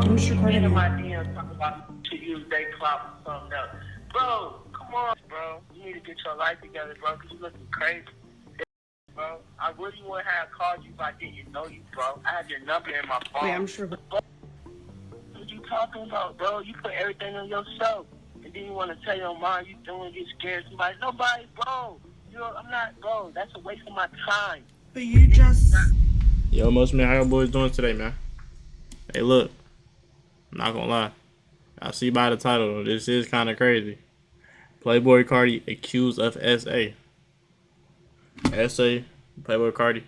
Who's recording in you? my DMs talking about to use they clout for something else. Bro, come on, bro. You need to get your life together, bro, because you looking crazy. Bro, I really would have called you if I didn't know you, bro. I had your number in my phone. Wait, I'm sure. Bro, what you talking about, bro? You put everything on yourself. And then you want to tell your mom you doing, get scared. Somebody, nobody, bro. You know, I'm not, bro. That's a waste of my time. But you just... Yo, Motionmademar, how y'all boys doing today, man? Hey, look. I'm not gonna lie. I see by the title, this is kind of crazy. Playboy Carti accused of SA. SA, Playboy Carti.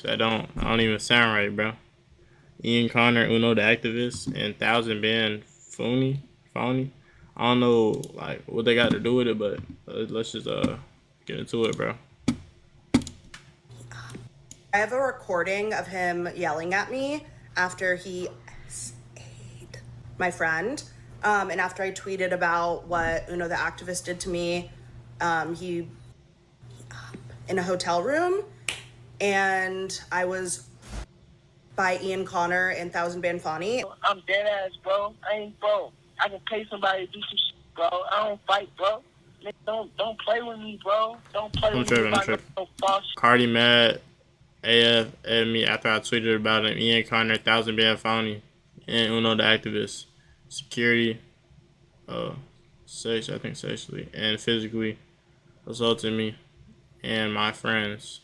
I don't even sound right, bro. Ian Connor, UnoTheActivist, and 1000 band Phony. I don't know like what they got to do with it, but let's just get into it, bro. I have a recording of him yelling at me after he SA'd my friend. And after I tweeted about what UnoTheActivist did to me, he in a hotel room, and I was by Ian Connor and 1000 band Phony. I'm dead ass, bro. I ain't bro. I can pay somebody to do some shit, bro. I don't fight, bro. Don't play with me, bro. Don't play with me. I'm tripping. Carti mad AF at me after I tweeted about him. Ian Connor, 1000 band Phony, and UnoTheActivist. Security, sexually and physically assaulted me and my friends.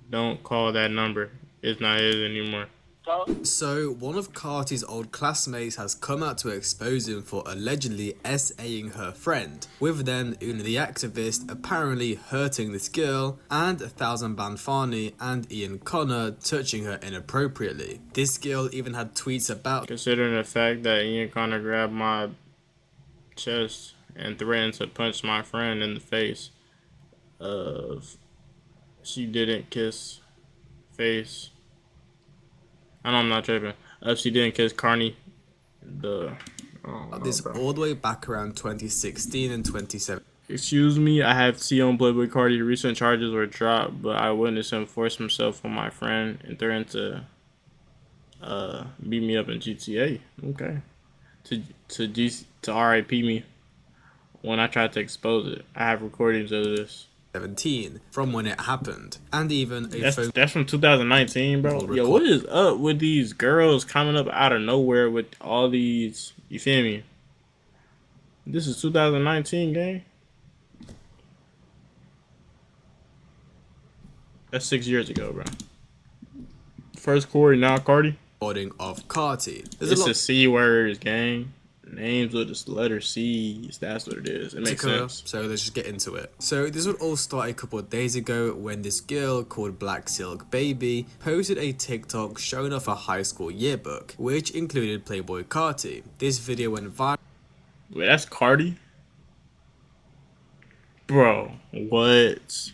Don't call that number. It's not his anymore. So, one of Carti's old classmates has come out to expose him for allegedly SAing her friend, with then UnoTheActivist apparently hurting this girl, and 1000 band Phony and Ian Connor touching her inappropriately. This girl even had tweets about, considering the fact that Ian Connor grabbed my chest and threatened to punch my friend in the face. She didn't kiss face. I know I'm not tripping. She didn't kiss Carney. This all the way back around 2016 and 2017. Excuse me, I have T on Playboy Carti. Recent charges were dropped, but I witnessed him force himself on my friend and threatened to beat me up in GTA. Okay. To RIP me when I tried to expose it. I have recordings of this. From when it happened, and even that's from 2019, bro. Yo, what is up with these girls coming up out of nowhere with all these? You feel me? This is 2019, gang. That's 6 years ago, bro. First Corey, now Carti. Of Carti. It's the C words, gang. Names with the letter C, that's what it is. It makes sense. So let's just get into it. So this would all start a couple of days ago when this girl called Black Silk Baby posted a TikTok showing off a high school yearbook, which included Playboy Carti. This video went viral. Wait, that's Carti? Bro, what?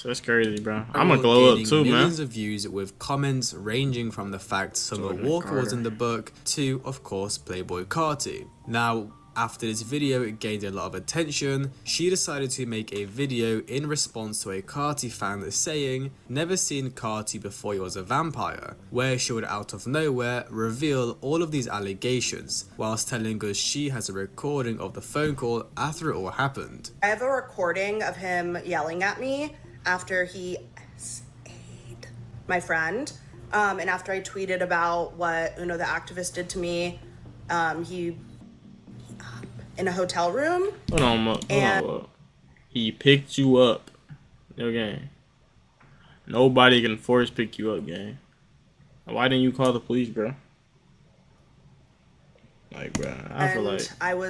That's crazy, bro. I'm gonna glow up too, man. Millions of views with comments ranging from the fact Summer Walker was in the book to, of course, Playboy Carti. Now, after this video it gained a lot of attention, she decided to make a video in response to a Carti fan saying, "Never seen Carti before he was a vampire," where she would out of nowhere reveal all of these allegations, whilst telling us she has a recording of the phone call after it all happened. I have a recording of him yelling at me after he SA'd my friend. And after I tweeted about what UnoTheActivist did to me, he in a hotel room. Hold on. He picked you up. Okay. Nobody can force pick you up, gang. Why didn't you call the police, bro? Like, bro, I feel like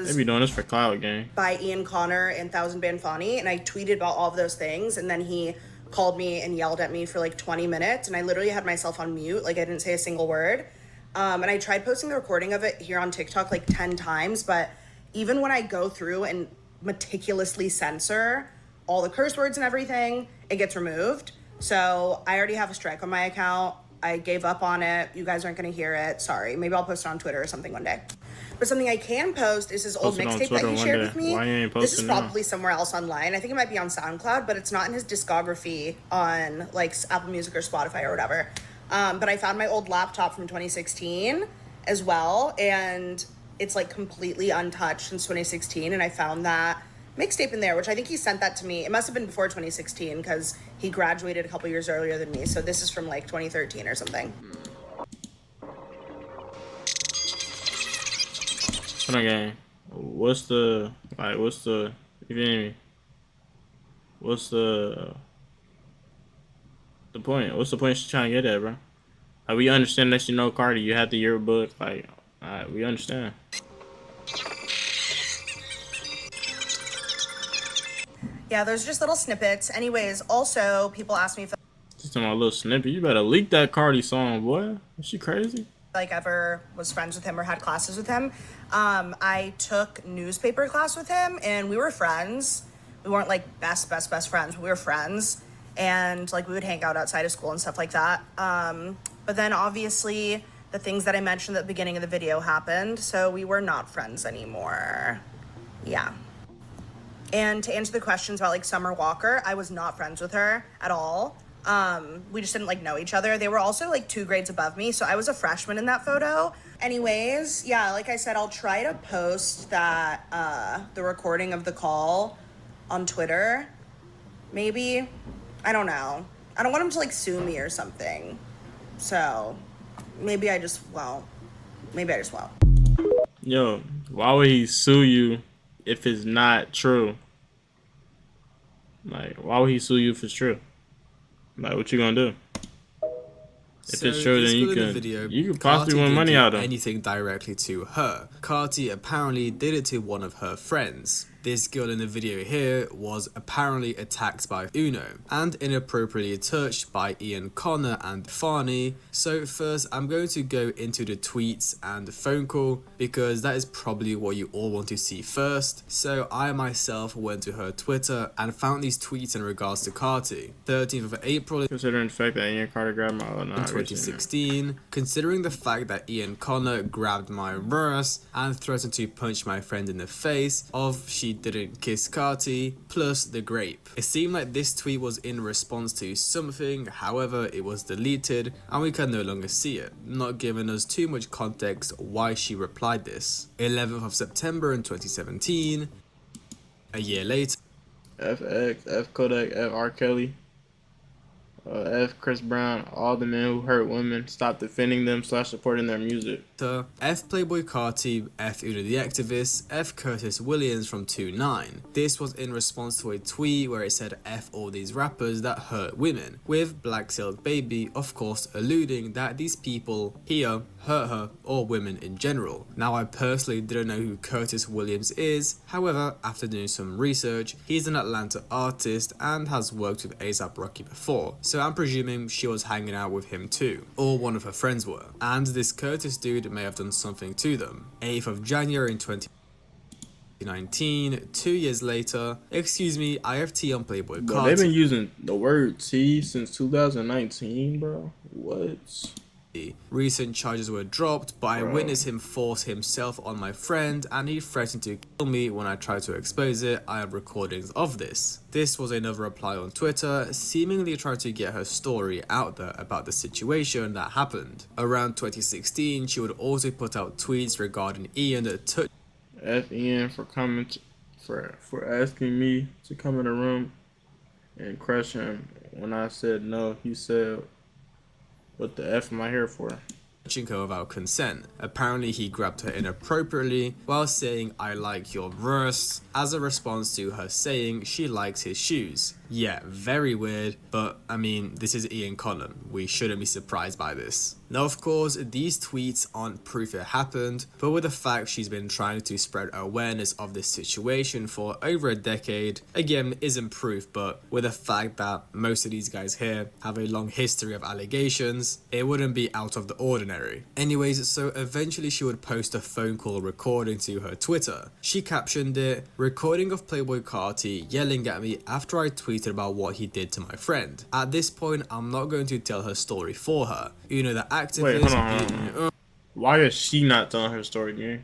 they be doing this for clout, gang. By Ian Connor and 1000 band Phony, and I tweeted about all of those things, and then he called me and yelled at me for like 20 minutes, and I literally had myself on mute, like I didn't say a single word. And I tried posting the recording of it here on TikTok like 10 times, but even when I go through and meticulously censor all the curse words and everything, it gets removed. So I already have a strike on my account. I gave up on it. You guys aren't gonna hear it. Sorry. Maybe I'll post it on Twitter or something one day. But something I can post is his old mixtape that he shared with me. Why you ain't posting this is probably somewhere else online. I think it might be on SoundCloud, but it's not in his discography on like Apple Music or Spotify or whatever. But I found my old laptop from 2016 as well, and it's like completely untouched since 2016, and I found that mixtape in there, which I think he sent that to me. It must have been before 2016 because he graduated a couple years earlier than me, so this is from like 2013 or something. Hold on, gang. What's the you feel me? What's the point? What's the point she's trying to get at, bro? Like, we understand that you know Carti, you had the yearbook, like, alright, we understand. Yeah, there's just little snippets. Anyways, also, people ask me if Just on my little snippet. You better leak that Carti song, boy. Is she crazy? like ever was friends with him or had classes with him. I took newspaper class with him, and we were friends. We weren't like best friends, but we were friends, and like we would hang out outside of school and stuff like that. But then obviously the things that I mentioned at the beginning of the video happened, so we were not friends anymore. Yeah. And to answer the questions about like Summer Walker, I was not friends with her at all. We just didn't like know each other. They were also like 2 grades above me, so I was a freshman in that photo. Anyways, yeah, like I said, I'll try to post that the recording of the call on Twitter. Maybe. I don't know. I don't want him to like sue me or something. So maybe I just won't. Yo, why would he sue you if it's not true? Like, why would he sue you if it's true? Like, what you gonna do? If it's true, then you can possibly win money out of it. Anything directly to her. Carti apparently did it to one of her friends. This girl in the video here was apparently attacked by Uno and inappropriately touched by Ian Connor and Fani. So first I'm going to go into the tweets and the phone call because that is probably what you all want to see first. So I myself went to her Twitter and found these tweets in regards to Carti. 13th of April Considering the fact that Ian Carter grabbed my in 2016, considering the fact that Ian Connor grabbed my verse and threatened to punch my friend in the face of she didn't kiss Carti, plus the grape. It seemed like this tweet was in response to something, however it was deleted and we can no longer see it, not giving us too much context why she replied this. 11th of September in 2017, a year later, FX, F Kodak, F R Kelly, F Chris Brown, all the men who hurt women, stop defending them / supporting their music. F Playboy Carti, F UnoTheActivist, F Curtis Williams from 2-9. This was in response to a tweet where it said F all these rappers that hurt women, with Black Silk Baby of course alluding that these people here hurt her or women in general. Now I personally didn't know who Curtis Williams is, however after doing some research, he's an Atlanta artist and has worked with A$AP Rocky before, so I'm presuming she was hanging out with him too, or one of her friends were, and this Curtis dude may have done something to them. 8th of January in 2019, 2 years later, excuse me, IFT on Playboy Carti. Bro, they've been using the word T since 2019, bro. What? Recent charges were dropped, but I witnessed him force himself on my friend and he threatened to kill me when I tried to expose it. I have recordings of this. This was another reply on Twitter, seemingly trying to get her story out there about the situation that happened. Around 2016, she would also put out tweets regarding Ian that took F Ian for coming for asking me to come in the room and crush him. When I said no, he said, "What the F am I here for?" touching her without consent. Apparently he grabbed her inappropriately while saying "I like your verse" as a response to her saying she likes his shoes. Yeah, very weird, but I mean, this is Ian Connor. We shouldn't be surprised by this. Now, of course, these tweets aren't proof it happened, but with the fact she's been trying to spread awareness of this situation for over a decade, again, isn't proof, but with the fact that most of these guys here have a long history of allegations, it wouldn't be out of the ordinary. Anyways, so eventually she would post a phone call recording to her Twitter. She captioned it, "Recording of Playboy Carti yelling at me after I tweeted about what he did to my friend." At this point, I'm not going to tell her story for her. UnoTheActivist. Wait, hold on. Why is she not telling her story, gang?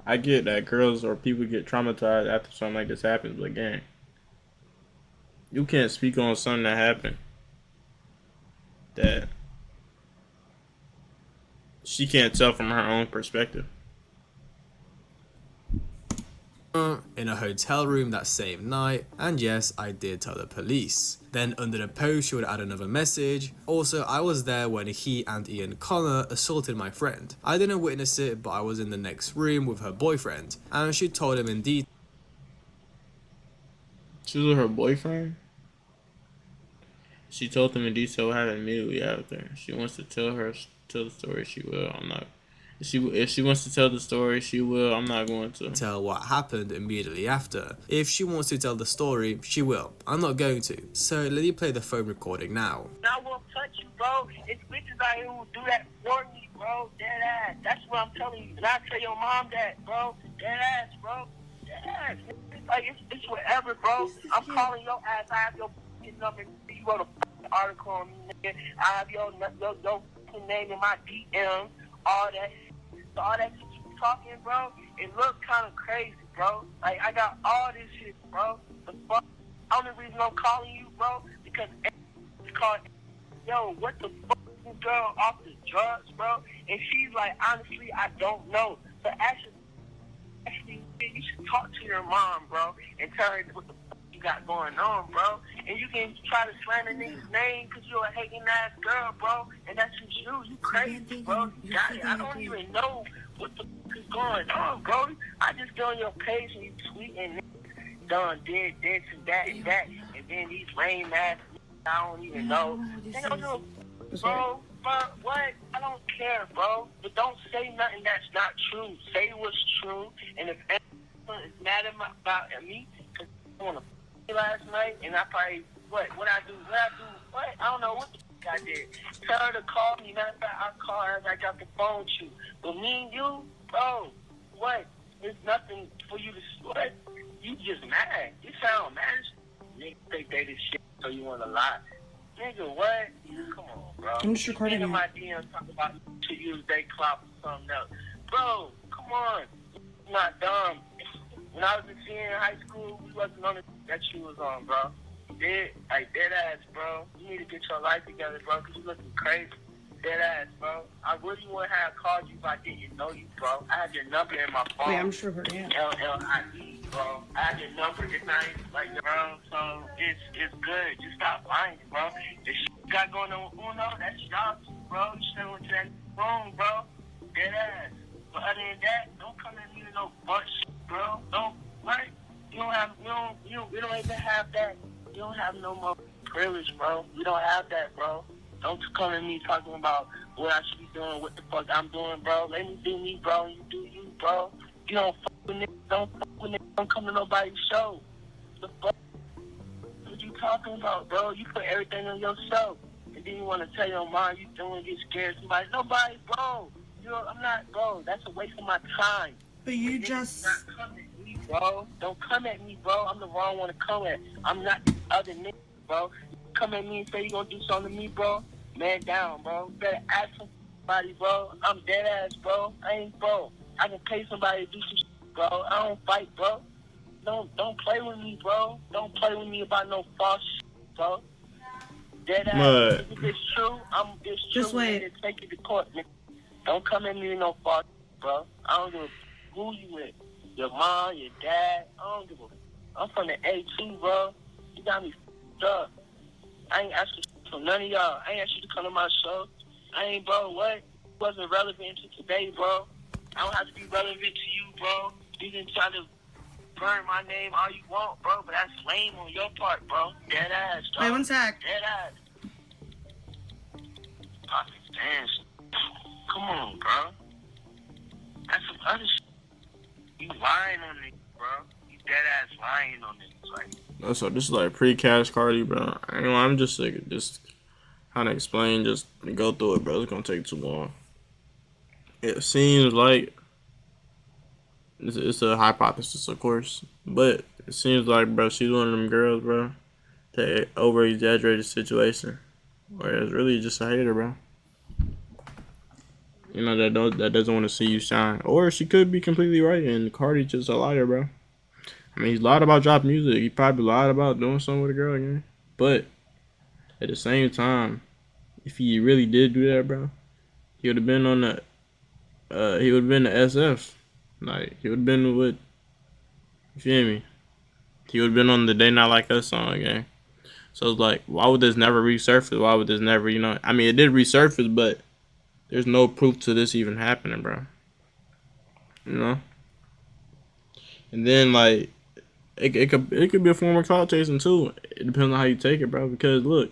I get that girls or people get traumatized after something like this happens, but gang, you can't speak on something that happened that she can't tell from her own perspective. In a hotel room that same night, and yes, I did tell the police. Then under the post she would add another message. Also, I was there when he and Ian Connor assaulted my friend. I didn't witness it, but I was in the next room with her boyfriend, and she told him in detail. She was with her boyfriend? She told him in detail what happened immediately after. She wants to tell the story, she will. I'm not. If she wants to tell the story, she will. I'm not going to tell what happened immediately after. If she wants to tell the story, she will. I'm not going to. So let me play the phone recording now. I won't touch you, bro. It's bitches out here who do that for me, bro. Dead ass. That's what I'm telling you. And I tell your mom that, bro. Dead ass, bro. Dead ass. It's like it's whatever, bro. I'm calling your ass. I have your number. You wrote a article on me, nigga. I have your name in my DM. All that. So all that shit you talking, bro, it looks kind of crazy, bro. Like, I got all this shit, bro. The fuck? Only reason I'm calling you, bro, because it's called, yo, what the fuck is this girl off the drugs, bro? And she's like, honestly, I don't know. But actually, you should talk to your mom, bro, and tell her what the fuck you got going on, bro. And you can try to slander nigga's name because you're a hating ass girl, bro. And that's just you. You crazy, bro. You got it. I don't even know what the fuck is going on, bro. I just go on your page and you tweet and niggas done did this and that and that. And then these lame ass niggas, I don't even know. They don't know, bro. But what? I don't care, bro. But don't say nothing that's not true. Say what's true. And if anyone is mad about me, because I want to last night, and I probably, what I do, I don't know what the fuck I did. Tell her to call me. Matter of fact, I'll call her as I got the phone with you. But me and you, bro, what? There's nothing for you to, what? You just mad. You sound mad. Nigga think they this shit, so you want to lie. Nigga, what? Come on, bro. I'm just recording you. it. My DM talk about to use they clout or something else. Bro, come on. You're not dumb. When I was a senior in high school, we wasn't on the that you was on, bro. Dead ass, bro. You need to get your life together, bro, because you looking crazy. Dead ass, bro. I really wouldn't have called you if I didn't know you, bro. I had your number in my phone. Wait, I'm just recording it. LLIE, bro. I had your number. It's not even like, bro. So it's good. Just stop lying, bro. The shit you got going on with Uno, that's y'all, bro. You should have went to that room, bro. Dead ass. But other than that, don't come at me with no butt shit, bro. Don't, what? We don't even have that. You don't have no more privilege, bro. We don't have that, bro. Don't come at me talking about what I should be doing, what the fuck I'm doing, bro. Let me do me, bro. You do you, bro. You don't fuck with niggas. Don't fuck with niggas. Don't come to nobody's show. The fuck? What you talking about, bro? You put everything on yourself. And then you want to tell your mom you doing, get scared. Somebody, nobody, bro. I'm not, bro. That's a waste of my time. But you just... Not come at me, bro. Don't come at me, bro. I'm the wrong one to come at. I'm not the other nigga, bro. You come at me and say you gonna do something to me, bro. Man down, bro. You better ask somebody, bro. I'm dead ass, bro. I ain't, bro. I can pay somebody to do some shit, bro. I don't fight, bro. Don't play with me, bro. Don't play with me about no false shit, bro. Dead ass. If it's true, it's true. Just wait. And take it to court, nigga. Don't come at me with no false shit, bro. I don't give a who you with. Your mom, your dad. I don't give a. I'm from the A2, bro. You got me f***ed up. I ain't asking from none of y'all. I ain't asked you to come to my show. I ain't, bro, what? It wasn't relevant to today, bro. I don't have to be relevant to you, bro. You can try to burn my name all you want, bro, but that's lame on your part, bro. Dead ass, dog. Wait, one sec. Dead ass. Pakistan. Come on, bro. That's some other shit. You lying on it, bro. You dead ass lying on it. Like, so this is like pre-cash Carti, bro. I ain't gonna lie, I'm just sick. Just how to explain. Just go through it, bro. It's gonna take too long. It seems like it's a hypothesis, of course, but it seems like, bro, she's one of them girls, bro, that over-exaggerate the situation, or it's really just a hater, bro. You know, that doesn't want to see you shine. Or she could be completely right, and Carti just a liar, bro. I mean, he's lied about dropping music. He probably lied about doing something with a girl again. But at the same time, if he really did do that, bro, he would have been on he would have been the SF. Like, he would have been with, you feel me? He would have been on the They Not Like Us song again. So it's like, why would this never resurface? Why would this never, I mean, it did resurface, but there's no proof to this even happening, bro. You know? And then, like, it could be a form of clout chasing, too. It depends on how you take it, bro. Because, look,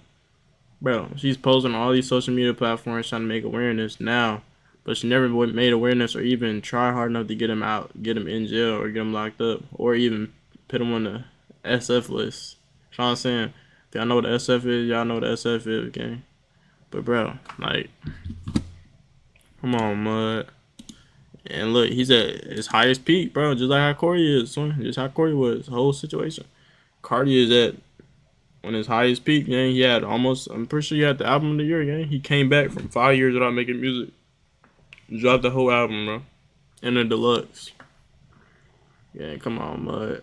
bro, she's posting on all these social media platforms trying to make awareness now. But she never made awareness or even try hard enough to get him out, get him in jail, or get him locked up, or even put him on the SF list. You know what I'm saying? If y'all know what the SF is, y'all know what the SF is, okay? But, bro, like, come on, Mud. And look, he's at his highest peak, bro, just like how Corey is, son. Just how Corey was, the whole situation. Carti is at on his highest peak, gang. He had I'm pretty sure he had the album of the year, gang. He came back from 5 years without making music. Dropped the whole album, bro. And the deluxe. Yeah, come on, Mud.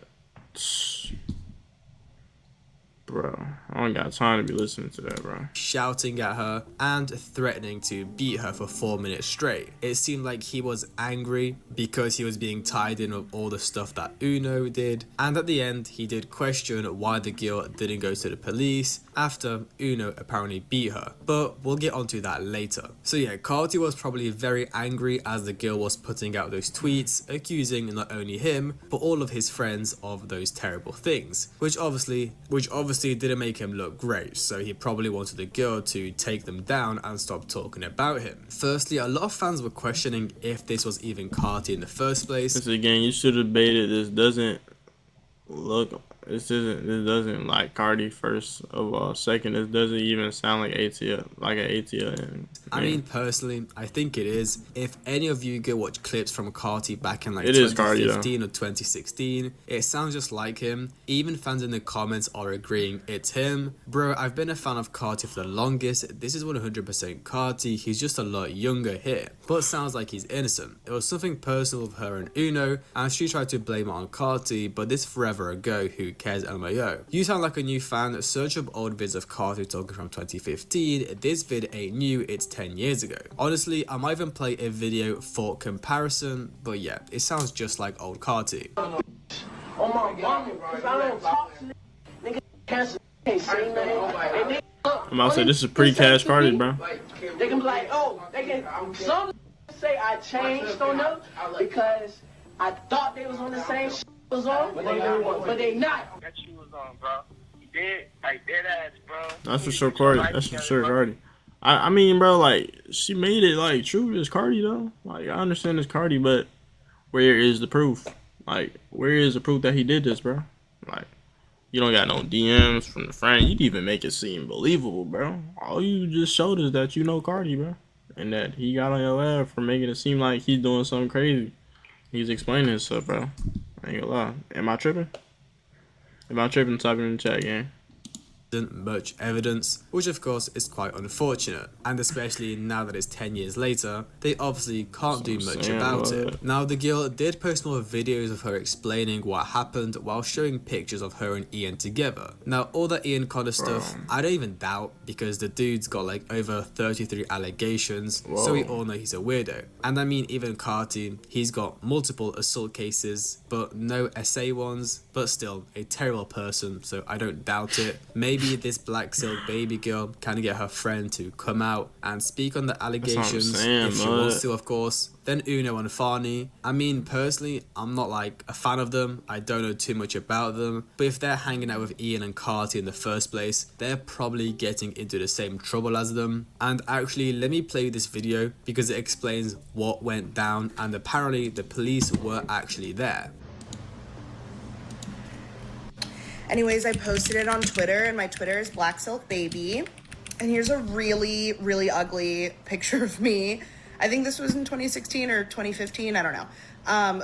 Bro, I don't got time to be listening to that, bro. Shouting at her and threatening to beat her for 4 minutes straight. It seemed like he was angry because he was being tied in with all the stuff that Uno did, and at the end he did question why the girl didn't go to the police after Uno apparently beat her, but we'll get onto that later. So yeah, Carti was probably very angry as the girl was putting out those tweets accusing not only him but all of his friends of those terrible things, which obviously didn't make him look great, so he probably wanted the girl to take them down and stop talking about him. Firstly, a lot of fans were questioning if this was even Carti in the first place. This again, you should have baited. This doesn't like Carti, first of all. Second, this doesn't even sound like ATL, like an ATL. I mean, personally, I think it is. If any of you go watch clips from Carti back in like It 2015 or 2016, it sounds just like him. Even fans in the comments are agreeing it's him. Bro, I've been a fan of Carti for the longest. This is 100% Carti. He's just a lot younger here, but sounds like he's innocent. It was something personal with her and Uno, and she tried to blame it on Carti, but this forever ago, who cares, LMAO. You sound like a new fan. Search up old vids of Carti talking from 2015. This vid ain't new, it's 10 years ago. Honestly, I might even play a video for comparison, but yeah, it sounds just like old Carti. Oh my mama, because I don't talk to niggas, cancer, can't say nothing. I'm about to say, this is pretty cash Carti, bro. They can be like, oh, they can, some say I changed on them because I thought they was on the same shit was on, but they not. That you was on, bro. You did, like, dead ass, bro. That's for sure Carti. That's for sure Carti. I mean, bro, like, she made it, like, true. It's Carti, though. Like, I understand it's Carti, but where is the proof? Like, where is the proof that he did this, bro? Like, you don't got no DMs from the friend. You didn't even make it seem believable, bro. All you just showed is that you know Carti, bro. And that he got on your ass for making it seem like he's doing something crazy. He's explaining himself, bro. I ain't gonna lie. Am I tripping? If I'm tripping, type it in the chat, gang. Much evidence, which of course is quite unfortunate, and especially now that it's 10 years later, they obviously can't do much about it. Now, the girl did post more videos of her explaining what happened while showing pictures of her and Ian together. Now, all that Ian Connor stuff, I don't even doubt, because the dude's got like over 33 allegations, so we all know he's a weirdo. And I mean, even Carti, he's got multiple assault cases, but no SA ones, but still a terrible person, so I don't doubt it. Maybe this Black Silk baby girl can get her friend to come out and speak on the allegations if she wants to, of course. Then Uno and Fani. I mean, personally, I'm not like a fan of them. I don't know too much about them. But if they're hanging out with Ian and Carti in the first place, they're probably getting into the same trouble as them. And actually, let me play this video because it explains what went down, and apparently the police were actually there. Anyways, I posted it on Twitter, and my Twitter is Black Silk Baby. And here's a really, really ugly picture of me. I think this was in 2016 or 2015, I don't know,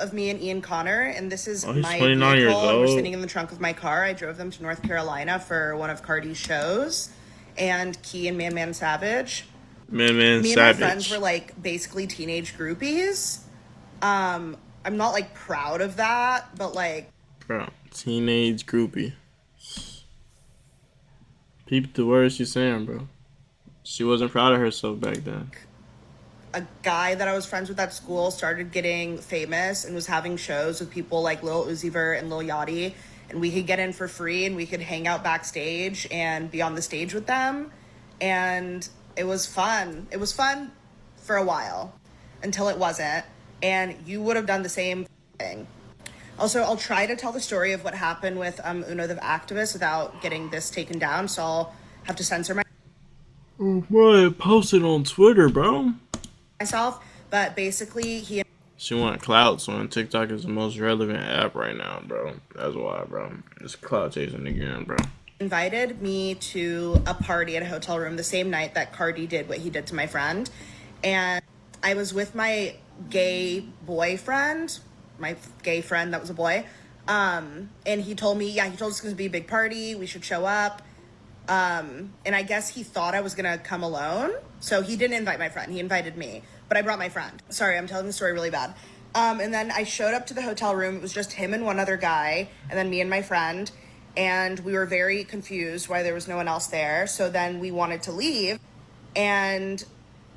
of me and Ian Connor. And this is my vehicle, and we're sitting in the trunk of my car. I drove them to North Carolina for one of Carti's shows. And Key and Man Savage. Me and my friends were like basically teenage groupies. I'm not like proud of that, but like... Bro, teenage groupie. Peep the words she's saying, bro. She wasn't proud of herself back then. a guy that I was friends with at school started getting famous and was having shows with people like Lil Uzi Vert and Lil Yachty, and we could get in for free and we could hang out backstage and be on the stage with them, and it was fun. It was fun for a while until it wasn't, and you would have done the same thing. Also, I'll try to tell the story of what happened with UnoTheActivist without getting this taken down, so I'll have to censor What? Post it on Twitter, bro. myself. But basically, he She want clout, so on TikTok is the most relevant app right now, bro. That's why, bro. It's clout chasing again, bro. invited me to a party at a hotel room the same night that Carti did what he did to my friend. And I was with my gay boyfriend, my gay friend that was a boy. And he told me, he told us it's going to be a big party. We should show up. And I guess he thought I was going to come alone. So he didn't invite my friend. He invited me. But I brought my friend. Sorry, I'm telling the story really bad. And then I showed up to the hotel room. It was just him and one other guy. And then me and my friend. And we were very confused why there was no one else there. So then we wanted to leave. And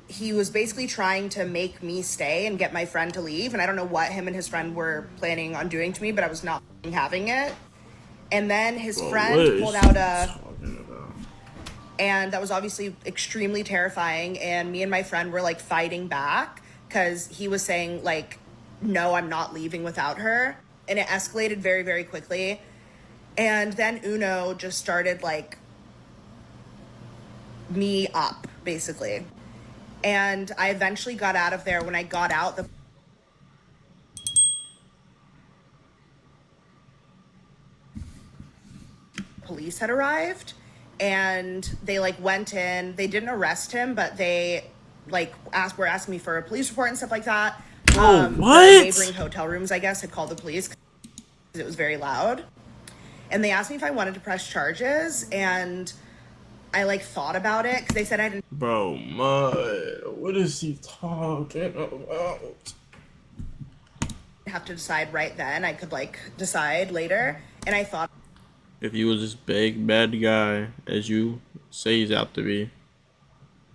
he was basically trying to make me stay and get my friend to leave. And I don't know what him and his friend were planning on doing to me, but I was not having it. And then his friend pulled out a... And that was obviously extremely terrifying. And me and my friend were like fighting back because he was saying like, no, I'm not leaving without her. And it escalated very, very quickly. And then Uno just started like me up, basically. And I eventually got out of there. When I got out, the police had arrived. And they like went in, they didn't arrest him, but they like were asking me for a police report and stuff like that. What? The neighboring hotel rooms, I guess, had called the police because it was very loud. And they asked me if I wanted to press charges, and I like thought about it because they said I didn't. Bro, Mud, what is he talking about? Have to decide right then. I could like decide later. And I thought, If you was this big bad guy as you say he's out to be,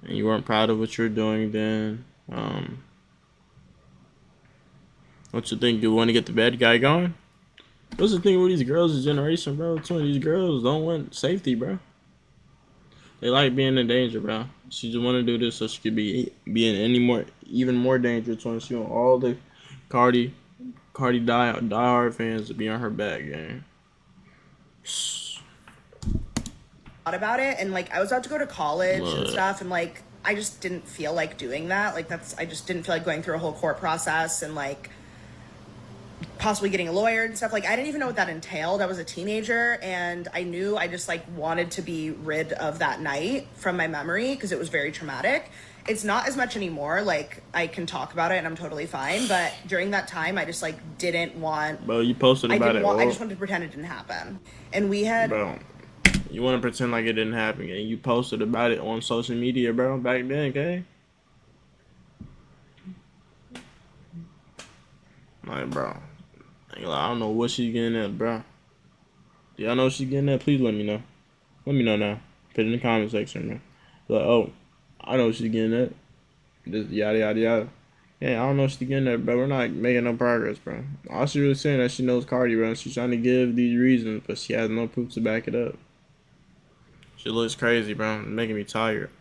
and you weren't proud of what you're doing, then what you think? You want to get the bad guy going? What's the thing with these girls' this generation, bro? Some of these girls don't want safety, bro. They like being in danger, bro. She just want to do this so she could be in even more danger. So she want all the Carti die-hard fans to be on her back, gang. thought about it, and like I was about to go to college and stuff, and like I just didn't feel like doing that. Like I just didn't feel like going through a whole court process and like possibly getting a lawyer and stuff. Like I didn't even know what that entailed. I was a teenager, and I knew I just like wanted to be rid of that night from my memory because it was very traumatic. It's not as much anymore. Like I can talk about it and I'm totally fine, but during that time I just like didn't want. Bro, you posted about it. I just wanted to pretend it didn't happen. And we had. Bro, you want to pretend like it didn't happen, and you posted about it on social media, bro, back then, okay? Like, bro, I don't know what she's getting at, bro. Do y'all know what she's getting at? Please let me know. Let me know now. Put it in the comment section, man. Like, oh, I know what she's getting at. Just yada, yada, yada. Yeah, I don't know what she's getting at, bro. We're not making no progress, bro. All she's really saying that she knows Carti, bro. She's trying to give these reasons, but she has no proof to back it up. She looks crazy, bro. It's making me tired.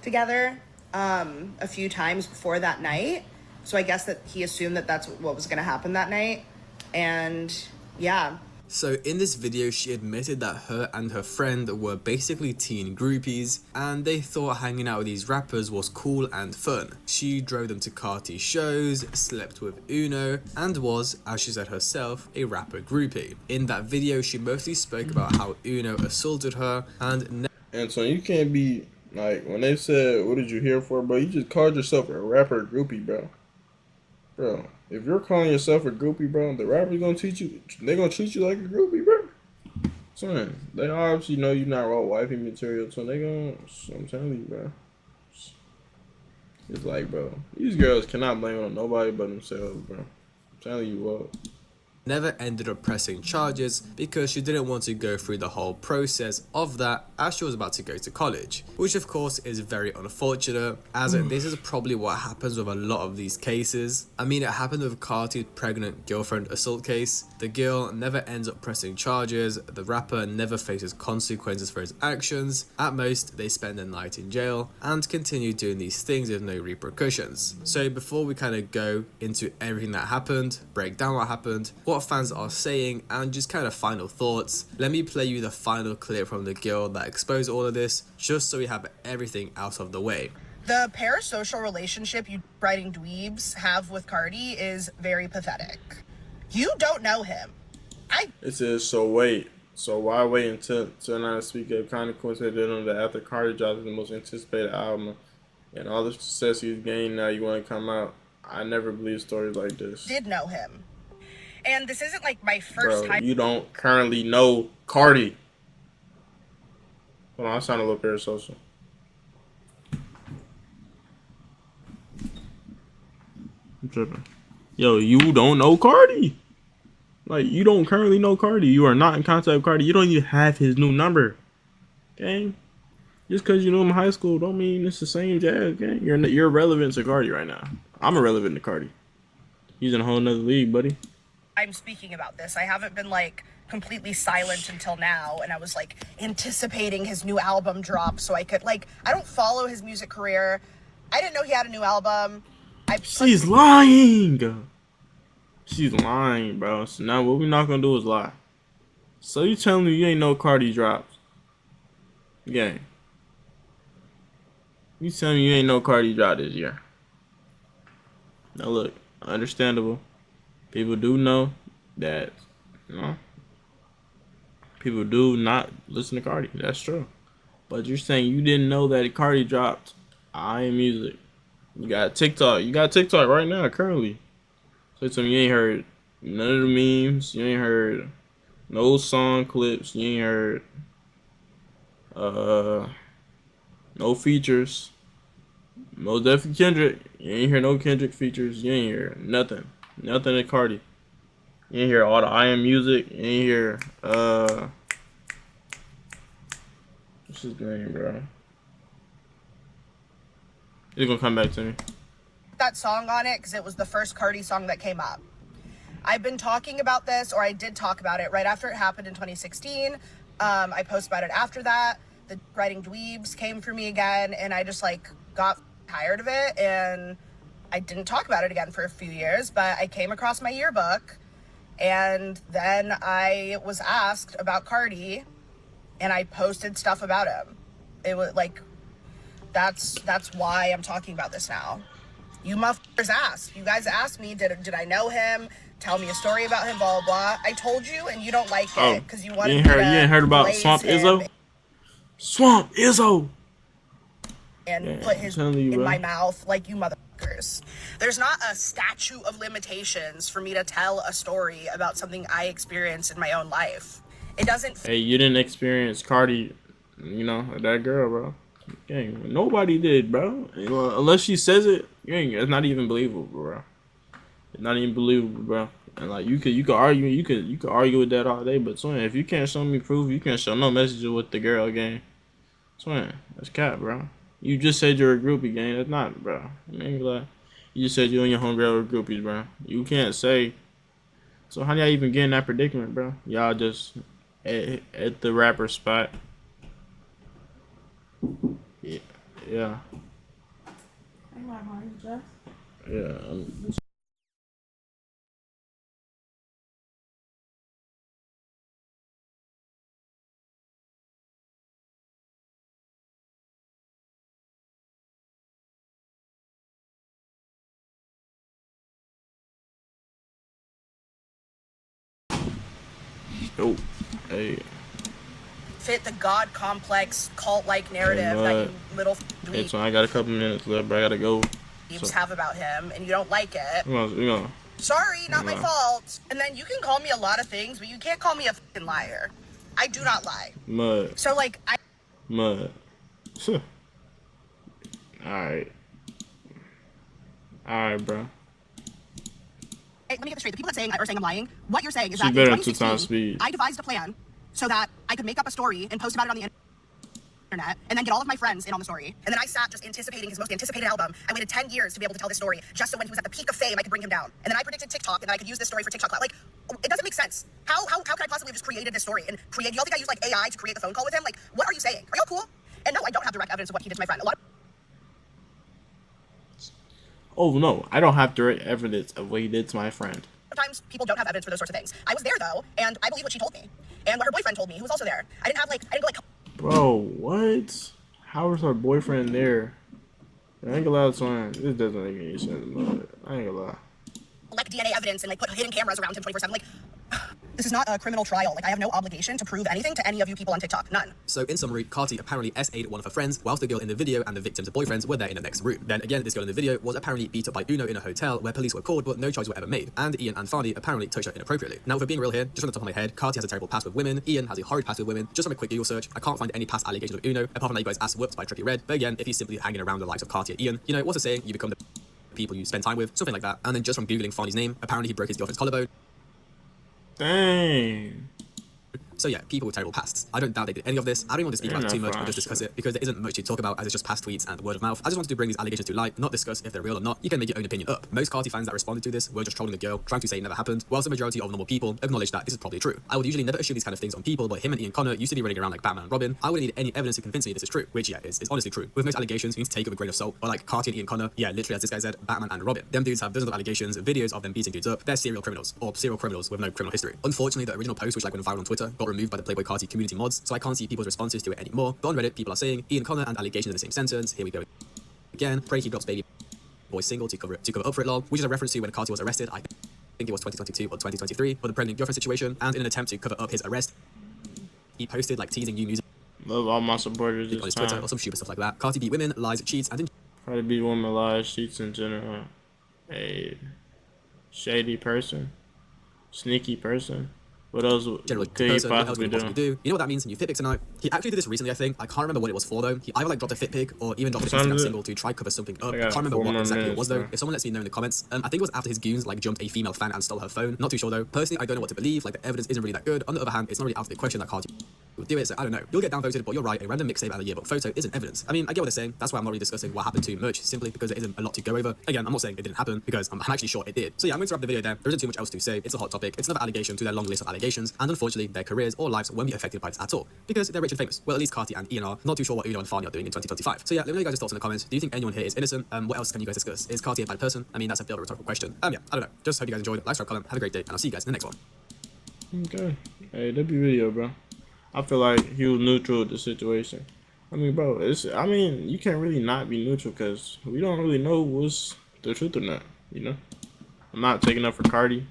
Together a few times before that night. So I guess that he assumed that that's what was going to happen that night. And yeah. So in this video, she admitted that her and her friend were basically teen groupies, and they thought hanging out with these rappers was cool and fun. She drove them to Carti shows, slept with Uno, and was, as she said herself, a rapper groupie. In that video, she mostly spoke about how Uno assaulted her and so you can't be like, when they said, what did you here for, bro? You just called yourself a rapper groupie, bro. Bro, if you're calling yourself a groupie, bro, the rapper's gonna teach you, they gonna treat you like a groupie, bro. Son, they obviously know you're not raw wifey material, so they gonna, I'm telling you, bro. It's like, bro, these girls cannot blame it on nobody but themselves, bro. I'm telling you what. never ended up pressing charges because she didn't want to go through the whole process of that as she was about to go to college, which of course is very unfortunate, as this is probably what happens with a lot of these cases. I mean, it happened with Carti's pregnant girlfriend assault case. The girl never ends up pressing charges, the rapper never faces consequences for his actions. At most, they spend a night in jail and continue doing these things with no repercussions. So before we kind of go into everything that happened, break down what happened, what fans are saying, and just kind of final thoughts, let me play you the final clip from the girl that exposed all of this, just so we have everything out of the way. The parasocial relationship you writing dweebs have with Carti is very pathetic. You don't know him. It says, so why wait until now to speak of? Kind of coincidental that after Carti drops the most anticipated album and all the success he's gained, now you want to come out. I never believe stories like this. Did know him. And this isn't like my first time. You don't currently know Carti. Hold on, I sound a little parasocial. I'm tripping. Yo, you don't know Carti. Like, you don't currently know Carti. You are not in contact with Carti. You don't even have his new number. Gang. Just because you knew him in high school don't mean it's the same jazz, gang. You're irrelevant to Carti right now. I'm irrelevant to Carti. He's in a whole nother league, buddy. I'm speaking about this. I haven't been like completely silent until now, and I was like anticipating his new album drop so I could like, I don't follow his music career. I didn't know he had a new album. She's lying. She's lying, bro. So now what we're not gonna do is lie. So you telling me you ain't know Carti drops? Gang. You telling me you ain't know Carti dropped this year? Now look, understandable. People do know that, you know, people do not listen to Carti. That's true. But you're saying you didn't know that Carti dropped I Am Music. You got TikTok. You got TikTok right now, currently. So tell me you ain't heard none of the memes. You ain't heard no song clips. You ain't heard no features. Most definitely Kendrick. You ain't hear no Kendrick features. You ain't hear nothing. Nothing at Carti. You ain't hear all the I Am Music. You ain't hear what's his name, bro? He's gonna come back to me. That song on it because it was the first Carti song that came up. I've been talking about this, or I did talk about it right after it happened in 2016. I posted about it after that. The writing dweebs came for me again, and I just like got tired of it, and I didn't talk about it again for a few years. But I came across my yearbook, and then I was asked about Carti, and I posted stuff about him. It was like, that's why I'm talking about this now. You motherfuckers asked. You guys asked me, did I know him? Tell me a story about him, blah, blah, blah. I told you, and you don't like it because you wanted you ain't heard about Swamp Izzo? Swamp Izzo! And put his in my mouth like you motherfuckers. There's not a statute of limitations for me to tell a story about something I experienced in my own life. It doesn't... Hey, you didn't experience Carti, you know, that girl, bro. Gang, nobody did, bro. You know, unless she says it, it's not even believable, bro. It's not even believable, bro. And like you could argue, you could argue with that all day, but Twin, if you can't show me proof, you can't show no messages with the girl, gang. Twin, that's cap, bro. You just said you're a groupie, gang. That's not, bro. I mean, like, you just said you and your homegirl were groupies, bro. You can't say. So how do y'all even get in that predicament, bro? Y'all just at the rapper spot. Yeah. Yeah. Yeah. Oh, hey. Fit the God complex cult-like narrative that you little Hey, so I got a couple minutes left, but I gotta go. Have about him, and you don't like it. We gonna. Sorry, not my fault. And then you can call me a lot of things, but you can't call me a fucking liar. I do not lie. Mud. So like Mud. Alright. Alright, bro. Let me get this straight. The people that are saying I'm lying, what you're saying is She that better in at 2 times 2016, speed. I devised a plan so that I could make up a story and post about it on the internet and then get all of my friends in on the story. And then I sat just anticipating his most anticipated album. I waited 10 years to be able to tell this story just so when he was at the peak of fame, I could bring him down. And then I predicted TikTok and that I could use this story for TikTok. Like, it doesn't make sense. How could I possibly have just created this story and do y'all think I used like AI to create the phone call with him? Like, what are you saying? Are y'all cool? And no, I don't have direct evidence of what he did to my friend. Oh no, I don't have direct evidence of what he did to my friend. Sometimes people don't have evidence for those sorts of things. I was there though, and I believe what she told me. And what her boyfriend told me, who was also there. I didn't go like... Bro, what? How was her boyfriend there? I ain't gonna lie, son. This doesn't make any sense, but I ain't gonna lie. Collect DNA evidence and like put hidden cameras around him 24/7. Like, this is not a criminal trial. Like, I have no obligation to prove anything to any of you people on TikTok. None. So in summary, Carti apparently SA'd one of her friends whilst the girl in the video and the victim's boyfriends were there in the next room. Then again, this girl in the video was apparently beat up by Uno in a hotel where police were called but no charges were ever made. And Ian and Fani apparently touched her inappropriately. Now, for being real here, just from the top of my head, Carti has a terrible past with women, Ian has a horrid past with women. Just from a quick Google search, I can't find any past allegations of Uno, apart from that you got his ass whooped by Trippie Redd. But again, if he's simply hanging around the likes of Carti and Ian, you know, what's the saying? You become the people you spend time with, something like that. And then just from Googling Fani's name, apparently he broke his girlfriend's collarbone. Dang. So yeah, people with terrible pasts. I don't doubt they did any of this. I don't want to speak about it too much or just discuss it because there isn't much to talk about as it's just past tweets and word of mouth. I just wanted to bring these allegations to light, not discuss if they're real or not. You can make your own opinion up. Most Carti fans that responded to this were just trolling the girl, trying to say it never happened, whilst the majority of normal people acknowledge that this is probably true. I would usually never assume these kind of things on people, but him and Ian Connor used to be running around like Batman and Robin. I wouldn't need any evidence to convince me this is true, which yeah, is honestly true. With most allegations, you need to take it with a grain of salt, but like Carti and Ian Connor, yeah, literally as this guy said, Batman and Robin. Them dudes have dozens of allegations, videos of them beating dudes up. They're serial criminals, or serial criminals with no criminal history. Unfortunately, the original post, which like went viral on Twitter, got removed by the Playboy Carti community mods, so I can't see people's responses to it anymore. But on Reddit, people are saying Ian Connor and allegations in the same sentence. Here we go again. Pray he drops baby boy single to cover up for it lol, which is a reference to when Carti was arrested. I think it was 2022 or 2023 for the pregnant girlfriend situation, and in an attempt to cover up his arrest, he posted like teasing new music Love all my supporters on his Twitter or some stupid stuff like that. Carti beat women, lies, cheats, and didn't Try to be women, lies, cheats in general. A shady person, sneaky person. What else generally could he possibly do? You know what that means? New fit pic tonight. He actually did this recently, I think. I can't remember what it was for though. He either like dropped a fit pic or even dropped an Instagram single to try cover something up. I can't remember what exactly it was though. If someone lets me know in the comments. I think it was after his goons like jumped a female fan and stole her phone. Not too sure though. Personally, I don't know what to believe. Like the evidence isn't really that good. On the other hand, it's not really out of the question that Carti would do it, so I don't know. You'll get downvoted, but you're right. A random mixtape and a yearbook photo isn't evidence. I mean, I get what they're saying. That's why I'm not really discussing what happened to Merch, simply because there isn't a lot to go over. Again, I'm not saying it didn't happen because I'm actually sure it did. So yeah, I'm going to wrap the video there. There isn't too much else to say. It's a hot topic. It's another allegation to their long list of allegations, and unfortunately, their careers or lives won't be affected by this at all because they're rich and famous. Well, at least Carti and Ian are. Not too sure what Uno and Fani are doing in 2025. So yeah, let me know your guys' thoughts in the comments. Do you think anyone here is innocent? What else can you guys discuss? Is Carti a bad person? I mean, that's a bit of a rhetorical question. Yeah, I don't know. Just hope you guys enjoyed. Like, subscribe, comment. Have a great day, and I'll see you guys in the next one. Okay. Hey, that'd be video, bro. I feel like he was neutral with the situation. I mean, bro, you can't really not be neutral because we don't really know what's the truth or not, you know? I'm not taking up for Carti.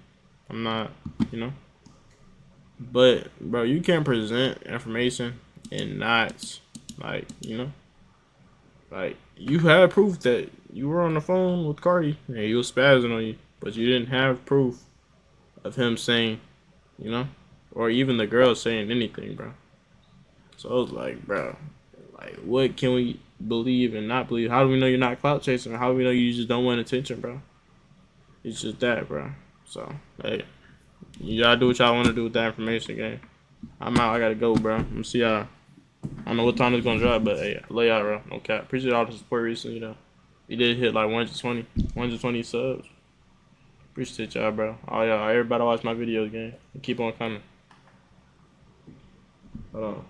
I'm not, you know? But, bro, you can't present information and not, like, you know? Like, you had proof that you were on the phone with Carti and he was spazzing on you, but you didn't have proof of him saying, you know? Or even the girl saying anything, bro. So I was like, bro, like, what can we believe and not believe? How do we know you're not clout chasing? How do we know you just don't want attention, bro? It's just that, bro. So, hey, you gotta do what y'all want to do with that information, gang. I'm out. I gotta go, bro. I'm gonna see y'all. I don't know what time it's gonna drop, but hey, lay out, bro. No cap. Appreciate all the support recently, you know. We did hit like 120 subs. Appreciate y'all, bro. All y'all, everybody watch my videos, gang. Keep on coming. Hold on.